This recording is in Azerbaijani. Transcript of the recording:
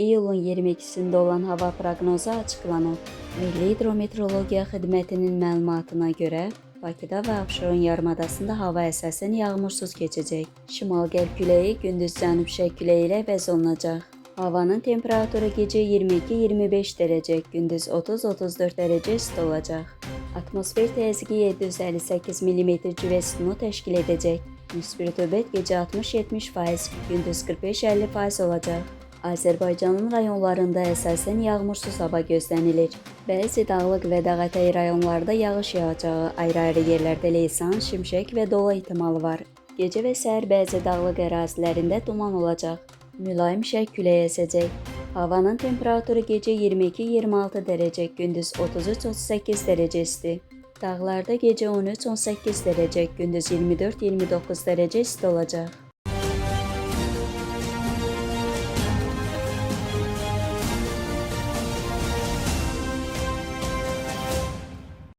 iyulun 22'sinde olan hava proqnozu açıqlanıb. Milli Hidrometeorologiya Xidmətinin məlumatına görə, Bakıda və Abşeron yarımadasında hava əsasən yağmursuz keçəcək. Şimal-qərb küləyi gündüz cənub-şərq küləyi ilə əvəz olunacaq. Havanın temperaturu gecə 22-25 dərəcə, gündüz 30-34 dərəcə isti olacaq. Atmosfer təzyiqi 758 mm civə sütunu təşkil edəcək. Nisbi rütubət gecə 60-70%, gündüz 45-50% olacaq. Azərbaycanın rayonlarında əsasən yağmursuz hava gözlənilir. Bəzi dağlıq və dağətəyi rayonlarda yağış yağacağı, ayrı-ayrı yerlərdə leysan, şimşək və dolu ehtimalı var. Gecə və səhər bəzi dağlıq ərazilərində duman olacaq. Mülayim şərq küləyi əsəcək. Havanın temperaturu gecə 22-26 dərəcə, gündüz 33-38 dərəcə isti. Dağlarda gecə 13-18 dərəcə, gündüz 24-29 dərəcə isti olacaq.